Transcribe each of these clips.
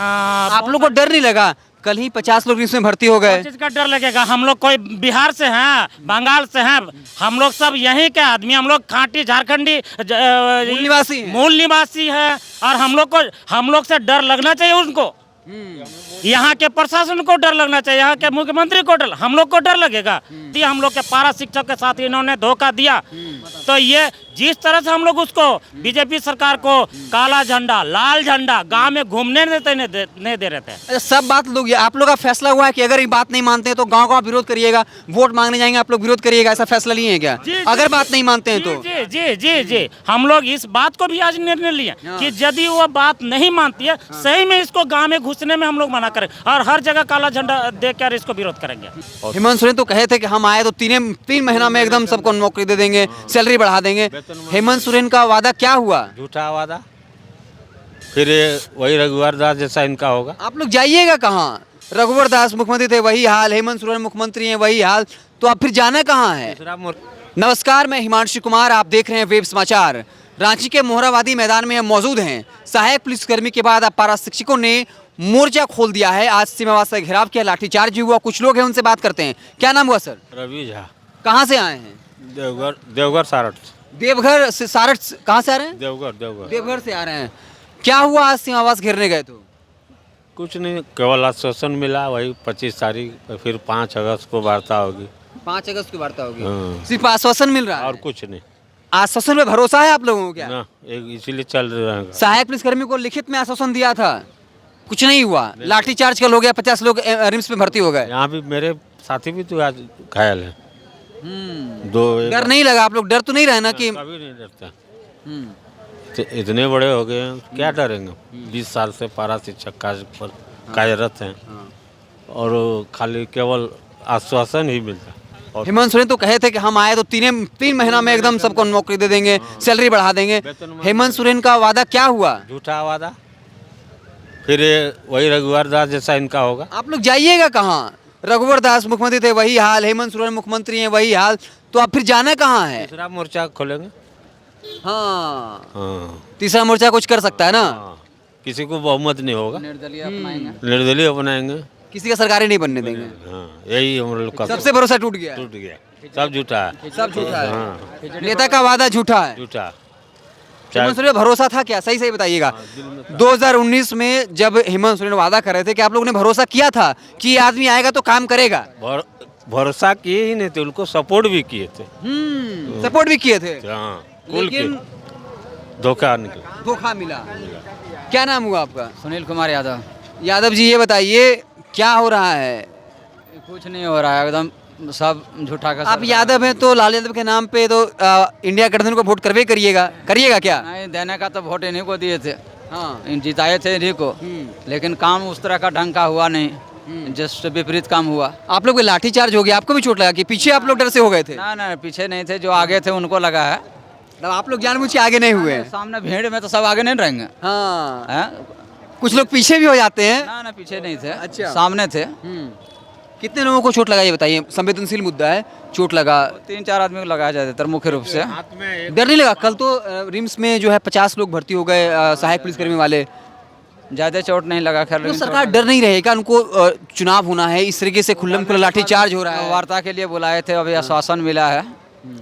आप लोग को डर नहीं लगा? कल ही 50 लोग इसमें भर्ती हो गए। चीज का डर लगेगा? हम लोग कोई बिहार से हैं, बंगाल से हैं, हम लोग सब यहीं के आदमी, हम लोग खाटी झारखंडी मूल निवासी हैं। मूल निवासी है। और हम लोग से डर लगना चाहिए उनको। यहाँ के प्रशासन को डर लगना चाहिए, यहाँ के मुख्यमंत्री को डर, हम लोग को डर लगेगा। तो हम लोग के पारा शिक्षक के साथ इन्होंने धोखा दिया। तो ये जिस तरह से हम लोग उसको बीजेपी सरकार को काला झंडा लाल झंडा गांव में घूमने नहीं दे रहे थे। अच्छा, सब बात लोग, आप लोग का फैसला हुआ है कि अगर ये बात नहीं मानते हैं तो गांव गांव विरोध करिएगा, वोट मांगने जाएंगे आप लोग विरोध करिएगा, ऐसा फैसला लिए हैं क्या? अगर बात नहीं मानते हैं तो जी जी जी जी हम लोग इस बात को भी आज निर्णय लिए कि यदि वो बात नहीं मानती है, सही में इसको गांव में घुसने में हम लोग मना करें और हर जगह काला झंडा देकर इसको विरोध करेंगे। हेमंत सोरेन तो कहे थे कि हम आए तो तीन महीना में एकदम सबको नौकरी दे देंगे, सैलरी बढ़ा देंगे। हेमंत सोरेन का वादा क्या हुआ? झूठा वादा। फिर वही रघुवर दास जैसा इनका होगा। आप लोग जाइएगा कहाँ? रघुवर दास मुख्यमंत्री थे वही हाल, हेमंत सोरेन मुख्यमंत्री हैं वही हाल, तो आप फिर जाना कहाँ है? नमस्कार, मैं हिमांशु कुमार, आप देख रहे हैं वेब समाचार। रांची के मोहराबादी मैदान में हम मौजूद हैं। सहायक पुलिसकर्मी के बाद अब पारा शिक्षकों ने मोर्चा खोल दिया है। आज सीमावाद से घेराव किया, लाठीचार्ज हुआ। कुछ लोग हैं, उनसे बात करते हैं। क्या नाम हुआ सर? रवि झा। कहाँ से आए हैं? देवघर सारठ। देवघर से सारठ? कहाँ से आ रहे हैं? देवघर से आ रहे हैं। क्या हुआ आज सीमावास घेरने गए तो? कुछ नहीं, केवल आश्वासन मिला, वही 25 तारीख, फिर 5 अगस्त को वार्ता होगी। 5 अगस्त की वार्ता होगी। हाँ। सिर्फ आश्वासन मिल रहा है और कुछ नहीं। आश्वासन में भरोसा है आप लोगों को क्या? ना, इसीलिए चल रहा है। सहायक पुलिसकर्मी को लिखित में आश्वासन दिया था, कुछ नहीं हुआ, लाठीचार्ज कल हो गया, 50 लोग रिम्स में भर्ती हो गए। यहाँ भी मेरे साथी भी तो आज घायल है। डर नहीं लगा? आप लोग डर तो नहीं रहे ना कि? कभी नहीं डरता। तो इतने बड़े हो गए हैं, क्या डरेंगे? 20 साल से पारा शिक्षक कार्यरत हैं और खाली केवल आश्वासन ही मिलता। हेमंत सोरेन तो कहे थे कि हम आए तो तीन महीना में एकदम सबको नौकरी दे देंगे, सैलरी बढ़ा देंगे। हेमंत सोरेन का वादा क्या हुआ? झूठा वादा। फिर वही रघुवर दास जैसा इनका होगा। आप लोग जाइएगा कहाँ? रघुवर दास मुख्यमंत्री थे वही हाल, हेमंत सोरेन मुख्यमंत्री हैं वही हाल, तो आप फिर जाना कहाँ है? दूसरा मोर्चा खोलेंगे। हाँ, तीसरा मोर्चा कुछ कर सकता है ना? किसी को बहुमत नहीं होगा, निर्दलीय अपनाएंगे, किसी का सरकारी नहीं बनने देंगे। हाँ, यही हम लोग का सबसे भरोसा टूट गया। सब झूठा है। सब झूठा है। हाँ। नेता का वादा झूठा है। झूठा। हेमंत सोरेन भरोसा था क्या? सही सही बताइएगा। 2019 में जब हेमंत सोरेन वादा कर रहे थे कि आप लोगों ने भरोसा किया था कि ये आदमी आएगा तो काम करेगा? भरोसा किए ही नहीं थे, उनको सपोर्ट भी किए थे। सपोर्ट भी किए थे। हाँ, लेकिन धोखा मिला। क्या नाम हुआ आपका? सुनील कुमार यादव। यादव जी, ये बताइए क्या हो रहा है? कुछ नहीं हो रहा है, एकदम सब झूठा का। आप यादव हैं तो लाल यादव के नाम पे तो इंडिया गठबंधन को वोट करवे करिएगा क्या? नहीं देने का तो वोट इन्हीं को दिए थे। हाँ, जिताए थे इन्हीं को, लेकिन काम उस तरह का ढंग का हुआ नहीं, जिससे विपरीत काम हुआ। आप लोग को लाठीचार्ज हो गया, आपको भी चोट लगा कि पीछे आप लोग डर से हो गए थे? ना पीछे नहीं थे, जो आगे थे उनको लगा है। आप लोग जानबूझ के आगे नहीं हुए? सामने भीड़ में तो सब आगे नहीं रहेंगे। हाँ, कुछ लोग पीछे भी हो जाते हैं। ना पीछे नहीं थे। अच्छा, सामने थे। कितने लोगों को चोट लगा ये बताइए? संवेदनशील मुद्दा है, चोट लगा। 3-4 आदमी को लगाया ज्यादातर मुख्य रूप से। डर नहीं लगा? कल तो रिम्स में जो है 50 लोग भर्ती हो गए, सहायक पुलिसकर्मी वाले। ज्यादा चोट नहीं लगा। खैर तो सरकार डर नहीं रहेगा? उनको चुनाव होना है, इस तरीके से खुल्लम खुल्ला लाठीचार्ज हो रहा है। वार्ता के लिए बुलाए थे, अभी आश्वासन मिला है।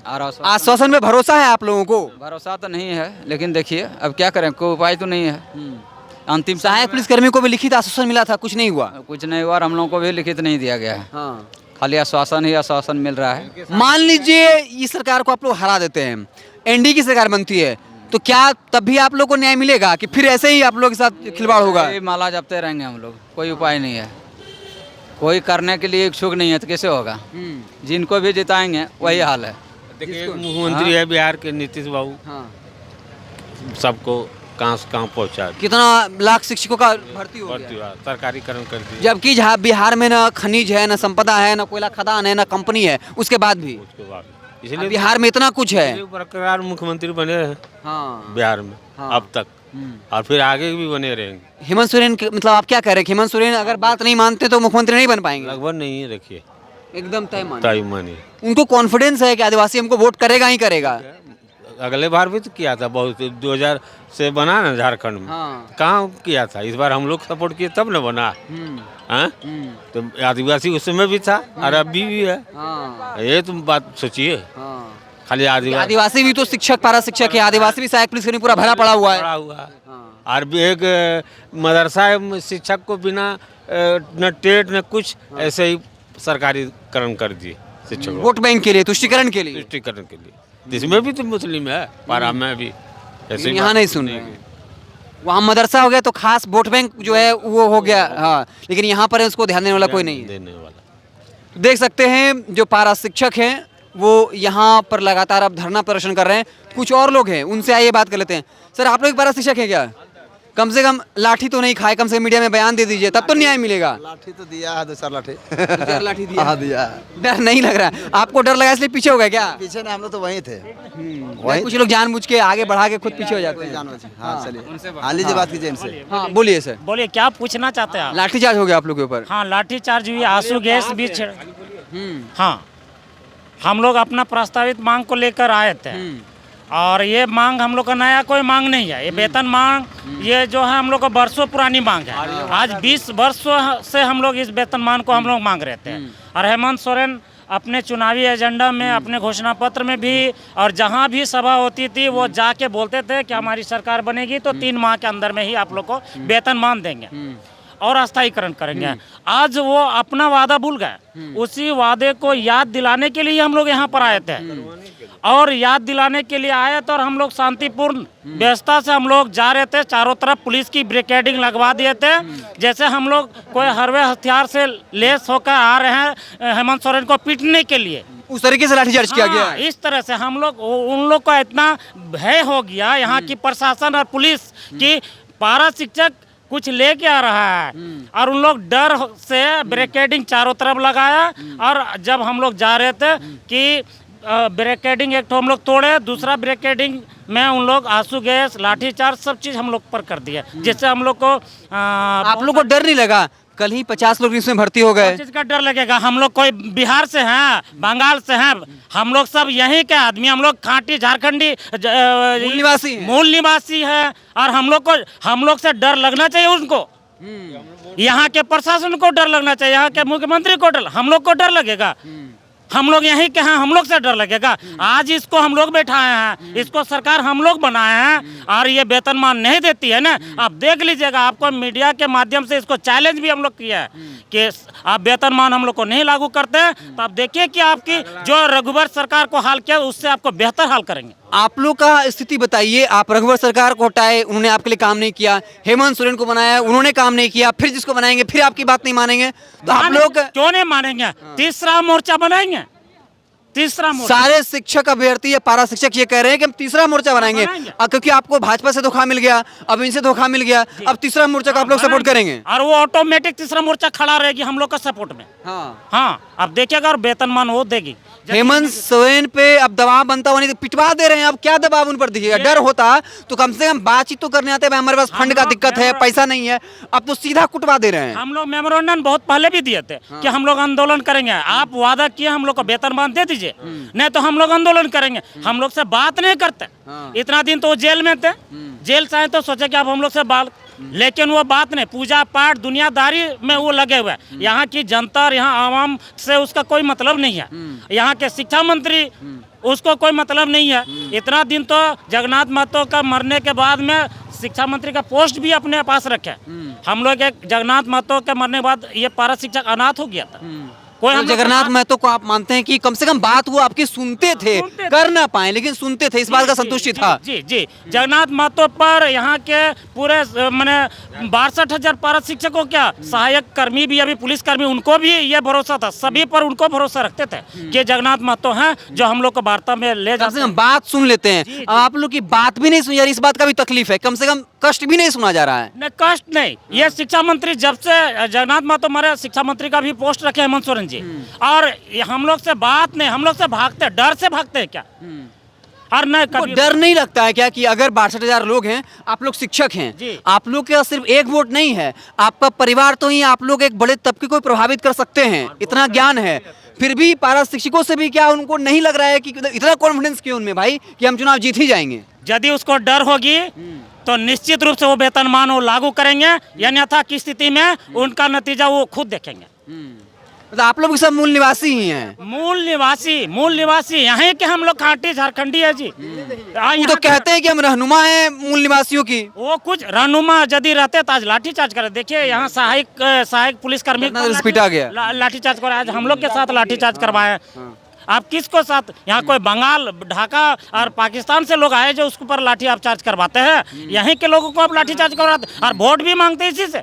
आश्वासन में भरोसा है आप लोगों को? भरोसा तो नहीं है, लेकिन देखिए अब क्या करें, कोई उपाय तो नहीं है। अंतिम सहायक पुलिसकर्मी को भी लिखित आश्वासन मिला था, कुछ नहीं हुआ। कुछ नहीं हुआ और हम लोगों को भी लिखित नहीं दिया गया है। हाँ, खाली आश्वासन ही आश्वासन मिल रहा है। मान लीजिए इस सरकार को आप लोग हरा देते हैं, एनडीए की सरकार बनती है, तो क्या तब भी आप लोग को न्याय मिलेगा कि फिर ऐसे ही आप लोग के साथ खिलवाड़ होगा? माला जपते रहेंगे हम लोग, कोई उपाय नहीं है। कोई करने के लिए इच्छुक नहीं है तो कैसे होगा? जिनको भी जिताएंगे वही हाल है। देखिए, मुख्यमंत्री है बिहार के नीतीश बाबू। हाँ, सबको कहाँ से कहाँ पहुँचा, कितना लाख शिक्षकों का भर्ती हो गया, सरकारीकरण कर दिया। जबकि जहाँ बिहार में ना खनिज है, ना संपदा है, ना कोयला खदान है, ना कंपनी है, उसके बाद भी इसलिए बिहार में इतना कुछ है। बरकरार मुख्यमंत्री बने रहे हाँ, बिहार में अब तक, और फिर आगे भी बने रहेंगे। हेमंत सोरेन मतलब आप क्या कह रहे हैं? हेमंत सोरेन अगर बात नहीं मानते तो मुख्यमंत्री नहीं बन पाएंगे? लगभग नहीं है, देखिए एकदम तय मानिए। उनको कॉन्फिडेंस है कि आदिवासी हमको वोट करेगा ही करेगा। अगले बार भी तो किया था बहुत, 2000 से बना ना झारखंड में। हाँ। कहाँ किया था, इस बार हम लोग सपोर्ट किए तब न बना। हाँ? तो आदिवासी उस समय भी था और अभी भी है। हाँ। ये तुम बात सोचिए, हाँ। खाली आदिवासी आदिवासी भी तो शिक्षक पारा शिक्षक है, आदिवासी भी सहायक पुलिस पूरा भरा पड़ा हुआ है। पड़ा हुआ है। और भी एक मदरसा शिक्षक को बिना न टेट न कुछ ऐसे ही सरकारीकरण कर दिए शिक्षकों को, वोट बैंक के लिए, तुष्टिकरण के लिए। तुष्टिकरण के लिए। जिसमें भी तो मुस्लिम है, पारा में भी ऐसे ही यहाँ बात नहीं सुन रहे हैं। वहाँ मदरसा हो गया तो खास वोट बैंक जो है वो हो गया। हाँ, लेकिन यहाँ पर उसको ध्यान देने वाला कोई नहीं है। देने वाला। देख सकते हैं जो पारा शिक्षक हैं वो यहाँ पर लगातार अब धरना प्रदर्शन कर रहे हैं। कुछ और लोग हैं, उनसे आइए बात कर लेते हैं। सर, आप लोग पारा शिक्षक हैं क्या? कम से कम लाठी तो नहीं खाए, कम से कम मीडिया में बयान दे दीजिए, तब तो न्याय मिलेगा। लाठी तो दिया है, 2 लाठी। 2 लाठी दिया। हाँ, दिया है। डर नहीं लग रहा है आपको? डर लगा इसलिए पीछे हो गए क्या? पीछे ना, हम लोग तो वहीं थे। वही कुछ लोग जानबूझ के आगे बढ़ा के खुद पीछे हो जाते हैं। हाँ, चलिए हाँ, लीजिए बात कीजिए इनसे। हाँ, बोलिए सर। बोलिए क्या पूछना चाहते हैं आप? लाठीचार्ज हो गया आप लोग के ऊपर? हाँ, लाठी चार्ज हुई, आंसू गैस भी हाँ, हम लोग अपना प्रस्तावित मांग को लेकर आए थे। और ये मांग हम लोग का नया कोई मांग नहीं है, ये वेतन मांग ये जो है हम लोग का बरसों पुरानी मांग है। आज 20 वर्षों से हम लोग इस वेतन मान को हम लोग मांग रहे थे। और हेमंत सोरेन अपने चुनावी एजेंडा में, अपने घोषणा पत्र में भी और जहाँ भी सभा होती थी वो जाके बोलते थे कि हमारी सरकार बनेगी तो 3 माह के अंदर में ही आप लोग को वेतन मान देंगे और अस्थायीकरण करेंगे। आज वो अपना वादा भूल गए। उसी वादे को याद दिलाने के लिए हम लोग यहाँ पर आए थे और याद दिलाने के लिए आए थे। और हम लोग शांतिपूर्ण व्यवस्था से हम लोग जा रहे थे, चारों तरफ पुलिस की बैरिकेडिंग लगवा दिए थे, जैसे हम लोग कोई हरवे हथियार से लेस होकर आ रहे हैं हेमंत सोरेन को पीटने के लिए। उस तरीके से लाठीचार्ज किया गया है। इस तरह से हम लोग उन लोग को इतना भय हो गया यहाँ की प्रशासन और पुलिस की पारा शिक्षक कुछ लेके आ रहा है और उन लोग डर से बैरिकेडिंग चारों तरफ लगाया। और जब हम लोग जा रहे थे कि बैरिकेडिंग एक तो हम लोग तोड़े, दूसरा बैरिकेडिंग में उन लोग आंसू गैस, लाठीचार्ज सब चीज़ हम लोग पर कर दिया, जिससे हम लोग को आप लोग को डर नहीं लगा? कल ही 50 लोग इसमें भर्ती हो गए। चीज का डर लगेगा? हम लोग कोई बिहार से हैं, बंगाल से हैं, हम लोग सब यहीं के आदमी, हम लोग खांटी झारखंडी मूल निवासी है। और हम लोग से डर लगना चाहिए उनको, यहाँ के प्रशासन को डर लगना चाहिए, यहाँ के मुख्यमंत्री को डर, हम लोग को डर लगेगा? हम लोग यहीं के हैं, हम लोग से डर लगेगा? आज इसको हम लोग बैठाए हैं, इसको सरकार हम लोग बनाए हैं और ये वेतनमान नहीं देती है ना। आप देख लीजिएगा, आपको मीडिया के माध्यम से इसको चैलेंज भी हम लोग किया है कि आप वेतनमान हम लोग को नहीं लागू करते हैं तो आप देखिए कि आपकी जो रघुवर सरकार को हाल किया उससे आपको बेहतर हाल करेंगे। आप लोग का स्थिति बताइए। आप रघुवर सरकार को हटाए, उन्होंने आपके लिए काम नहीं किया। हेमंत सोरेन को बनाया, उन्होंने काम नहीं किया। फिर जिसको बनाएंगे फिर आपकी बात नहीं मानेंगे, तो आप लोग क्यों नहीं मानेंगे? तीसरा मोर्चा बनाएंगे, तीसरा मोर्चा। सारे शिक्षक अभ्यर्थी या पारा शिक्षक ये कह रहे हैं कि हम तीसरा मोर्चा बनाएंगे, क्योंकि आपको भाजपा से धोखा मिल गया, अब इनसे धोखा मिल गया, अब तीसरा मोर्चा का आप लोग सपोर्ट करेंगे। और वो ऑटोमेटिक तीसरा मोर्चा खड़ा रहेगी हम लोग का सपोर्ट में। हाँ, अब देखिएगा, और वेतनमान वो देगी। हेमंत सोरेन पे अब दबाव बनता हुआ नहीं, पिटवा दे रहे हैं। अब क्या दबाव उन पर दिखेगा? डर होता तो कम से कम बातचीत तो करने आते, भाई हमारे पास फंड का दिक्कत है, पैसा नहीं है। अब तो सीधा कुटवा दे रहे हैं। हम लोग मेमोरेंडम बहुत पहले भी दिए थे कि हम लोग आंदोलन करेंगे। आप वादा किए हम लोग को वेतनमान दे दीजिए, नहीं तो हम लोग आंदोलन करेंगे। हम लोग से बात नहीं करते। इतना दिन तो वो जेल में थे, जेल से आए तो सोचे कि अब हम लोग से बात, लेकिन वो बात नहीं, पूजा पाठ दुनियादारी में वो लगे हुए हैं। यहाँ की जनता और यहाँ आवाम से उसका कोई मतलब नहीं है। यहाँ के शिक्षा मंत्री उसको कोई मतलब नहीं है। इतना दिन तो जगन्नाथ महतो का मरने के बाद में शिक्षा मंत्री का पोस्ट भी अपने पास रखे। हम लोग एक जगन्नाथ महतो के मरने के बाद ये पारा शिक्षक अनाथ हो गया था। कोई तो जगन्नाथ महतो को आप मानते हैं कि कम से कम बात वो आपकी सुनते थे, कर ना पाए लेकिन सुनते थे, इस बात का संतुष्टि था? जी जी, जगन्नाथ महतो पर यहाँ के पूरे मैंने 62,000 पारा शिक्षकों, क्या सहायक कर्मी भी, अभी पुलिस कर्मी, उनको भी ये भरोसा था, सभी पर उनको भरोसा रखते थे कि जगन्नाथ महतो हैं जो हम लोग को वार्ता में ले जाते हैं। बात सुन लेते हैं। अब आप लोग की बात भी नहीं सुनी जा रही, इस बात का भी तकलीफ है, कम से कम कष्ट भी नहीं सुना जा रहा है। नहीं, कष्ट नहीं। ये शिक्षा मंत्री जब से जगन्नाथ महतो मरे, शिक्षा मंत्री का भी पोस्ट रखे हेमंत सोरेन जी, और हम लोग से बात नहीं, हम लोग से भागते, डर से भागते हैं क्या? और नहीं, कभी डर नहीं लगता है क्या कि अगर 62,000 लोग हैं, आप लोग शिक्षक हैं, आप लोग का सिर्फ एक वोट नहीं है, आपका परिवार तो ही आप लोग एक बड़े तबके को प्रभावित कर सकते हैं, इतना ज्ञान है, फिर भी पारा शिक्षकों से भी क्या उनको नहीं लग रहा है कि इतना कॉन्फिडेंस क्यों उनमें भाई कि हम चुनाव जीत ही जाएंगे? यदि उसको डर होगी तो निश्चित रूप से वो वेतनमान वो लागू करेंगे, अन्यथा की स्थिति में उनका नतीजा वो खुद देखेंगे। मतलब आप लोग भी सब मूल निवासी ही हैं? मूल निवासी यहाँ के हम लोग खाटी झारखंडी है जी। वो तो कहते हैं कि हम रहनुमा हैं मूल निवासियों की। वो कुछ रहनुमा यदि रहते तो आज लाठीचार्ज करे। देखिए यहाँ सहायक पुलिसकर्मी कितना पीटा गया। लाठीचार्ज करा, आज हम लोग के साथ लाठीचार्ज करवाए। आप किसको साथ, यहाँ कोई बंगाल, ढाका और पाकिस्तान से लोग आए जो उसके ऊपर लाठी आप चार्ज करवाते हैं, यहीं के लोगों को आप लाठीचार्ज करवाते और वोट भी मांगते हैं इसी से।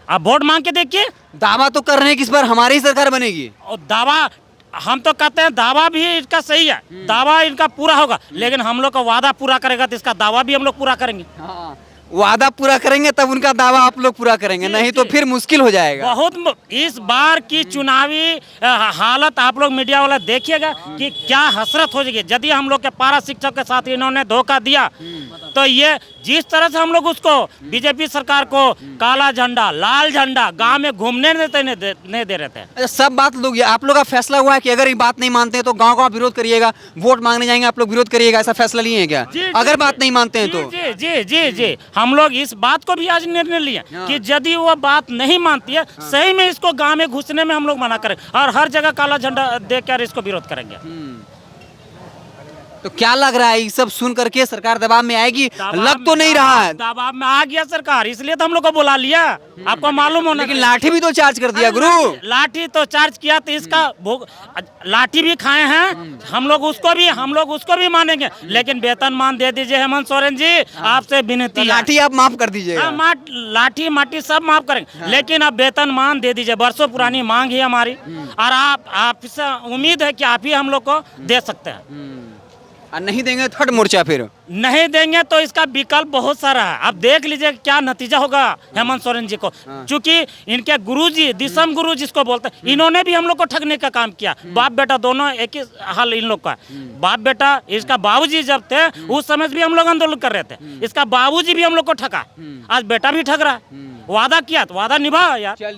आप वोट मांग के देखिए। दावा तो कर रहे हैं कि इस बार हमारी ही सरकार बनेगी। और दावा हम तो कहते हैं दावा भी इनका सही है, दावा इनका पूरा होगा, लेकिन हम लोग का वादा पूरा करेगा तो इसका दावा भी हम लोग पूरा करेंगे। वादा पूरा करेंगे तब उनका दावा आप लोग पूरा करेंगे, नहीं तो फिर मुश्किल हो जाएगा। इस बार की चुनावी हालत आप लोग मीडिया वाला देखिएगा कि क्या हसरत हो जाएगी। यदि हम लोग के पारा शिक्षक के साथ इन्होंने धोखा दिया तो ये जिस तरह से हम लोग उसको बीजेपी सरकार को काला झंडा, लाल झंडा गांव में घूमने नहीं दे रहे थे। अच्छा, सब बात लोग, आप लोग का फैसला हुआ है कि अगर ये बात नहीं मानते हैं तो गांव का विरोध करिएगा, वोट मांगने जाएंगे आप लोग विरोध करिएगा, ऐसा फैसला लिए हैं क्या? अगर बात नहीं मानते हैं तो जी जी जी जी हम लोग इस बात को भी आज निर्णय लिए कि यदि वो बात नहीं मानती है, सही में इसको गांव में घुसने में हम लोग मना करें और हर जगह काला झंडा देकर इसको विरोध करेंगे। तो क्या लग रहा है ये सब सुन करके सरकार दबाव में आएगी? लग तो नहीं रहा है। दबाव में आ गया सरकार, इसलिए तो हम लोग को बुला लिया। आपको मालूम होना, लेकिन लाठी भी तो चार्ज कर दिया गुरु। लाठी तो चार्ज किया तो इसका लाठी भी खाए हैं हम लोग उसको भी मानेंगे, लेकिन वेतनमान दे दीजिए हेमंत सोरेन जी, आपसे विनती है। लाठी आप माफ कर दीजिए। लाठी माटी सब माफ करेंगे, लेकिन अब वेतनमान दे दीजिए। वर्षों पुरानी मांग है हमारी और आपसे उम्मीद है कि आप ही हम लोग को दे सकते हैं। और नहीं देंगे थर्ड मोर्चा, फिर नहीं देंगे तो इसका विकल्प बहुत सारा है। अब देख लीजिए क्या नतीजा होगा हेमंत सोरेन जी को। चूंकि इनके गुरुजी, दिसम गुरु जिसको बोलते हैं, इन्होंने भी हम लोग को ठगने का काम किया। बाप बेटा दोनों एक ही हाल इन लोग का। बाप बेटा, इसका बाबूजी जब थे उस समय भी हम लोग आंदोलन कर रहे थे, इसका बाबूजी भी हम लोग को ठगा, आज बेटा भी ठग रहा है। वादा किया तो वादा निभा यार।